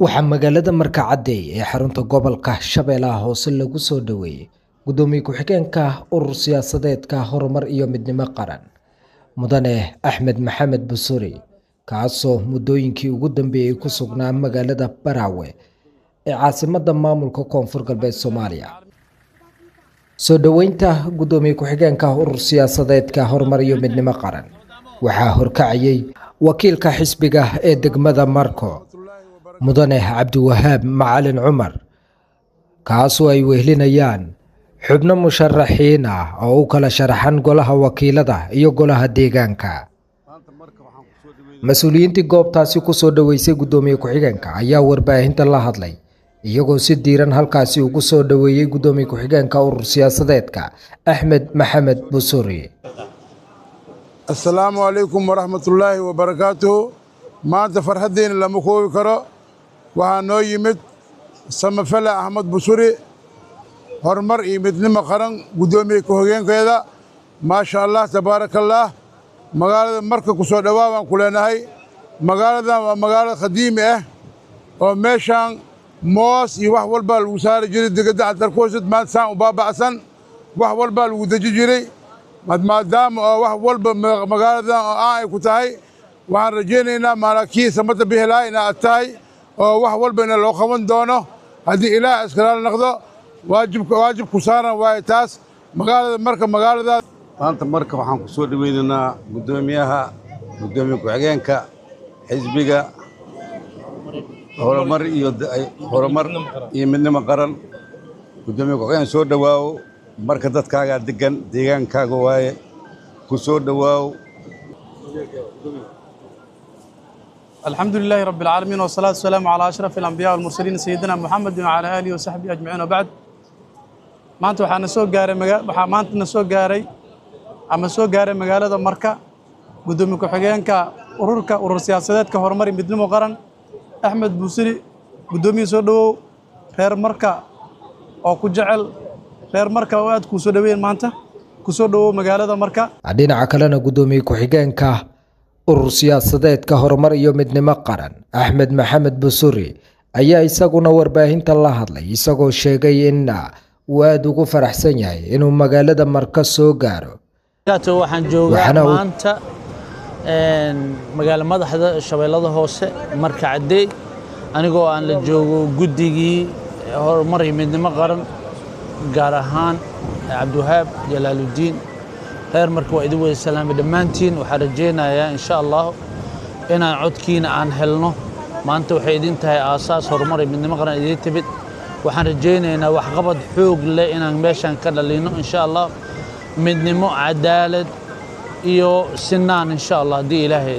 waxaa magaalada Markacadey ee xarunta gobolka Shabeellaha Hoose lagu soo dhaweeyay gudoomiye ku-xigeenka urur siyaasadeedka horumar iyo midnimo qaran mudane Axmed Maxamed Busuri kaasoo muddooyinkii ugu dambeeyay ku sugnaa magaalada Barawe ee caasimadda maamulka Koonfur Galbeed Soomaaliya. soo dhaweynta gudoomiye ku-xigeenka urur siyaasadeedka horumar iyo midnimo qaran waxaa horkacayay wakiilka xisbiga ee degmada Marko mudane Cabdiwahaab Macalin Cumar kaasoo ay wehelinayaan xubno musharaxiin ah oo u kala sharaxan golaha wakiilada iyo golaha deegaanka. mas-uuliyiintii goobtaasi ku soo dhaweysay gudoomiye ku-xigeenka ayaa warbaahinta la hadlay iyagoo si diiran halkaasi ugu soo dhaweeyay gudoomiye ku-xigeenka urur siyaasadeedka Axmed Maxamed Busuri. السلام عليكم ورحمة الله وبركاته. ما أنت فرحتين لما كوي كرا وهانو يمد سمفلا أحمد بسوري هرمر يمد لما قرن قدومي كوهين كذا ما شاء الله تبارك الله. مقالة مركز كسر دوام كلنا هاي مقالة قديمة ومشان موس يوحول بالوسارة جري دقدة على الكوسد ما تسان وبابا عسن وحول بالودج جري ما دام وحول مقالة كتاي وعن رجينا ماراكي سمت به لا إن أتاي وحول بين الأخوان دونه هذه إلى إسكال نقضه واجب كسارة وايتاس مقالة مقالة maanta marka waxaan ku soo dhaweynaa gudoomiyaha ku-xigeenka xisbiga horumar iyo midnimo qaran gudoomiye ku-xigeen soo dhawaaw marka dadkaaga degan deegaankaaga waaye ku soo dhawaaw. الحمد لله رب العالمين والصلاة والسلام على أشرف الأنبياء والمرسلين سيدنا محمد وعلى آله وصحبه أجمعين وبعد. maanta waxaan soo gaaray ama soo gaaray magaalada Marka gudoomiye ku-xigeenka urur siyaasadeedka horumar iyo midnimo qaran Axmed Busuri gudoomiye soo dhawow reer Marka oo ku jecel reer Marka oo aad ku soo dhaweeyeen maanta ku soo dhawow magaalada Marka. dhinaca kalena gudoomiye ku-xigeenka urur siyaasadeedka horumar iyo midnimo qaran Axmed Maxamed Busuri ayaa isaguna warbaahinta la hadlay isagoo sheegay in uu aad ugu faraxsan yahay inuu magaalada Marka soo gaaro. waxaan joogaa maanta magaala madaxda Shabeellada Hoose Markacadey anigoo aan la joogo guddigii horumar iyo midnimo qaran gaar ahaan Cabdiwahaab Jalaaludiin reer Marka waa idin wada salaamay dhammaantiin. waxaan rajeynayaa insha Allah inaan codkiina aan helno maanta waxay idin tahay aasaas horumar iyo midnimo qaran idin timid. waxaan rajeynaynaa waxqabad xoog leh inaan meeshan ka dhalino insha Allah midnimo cadaalad iyo sinaan insha Allah haddii Ilaahay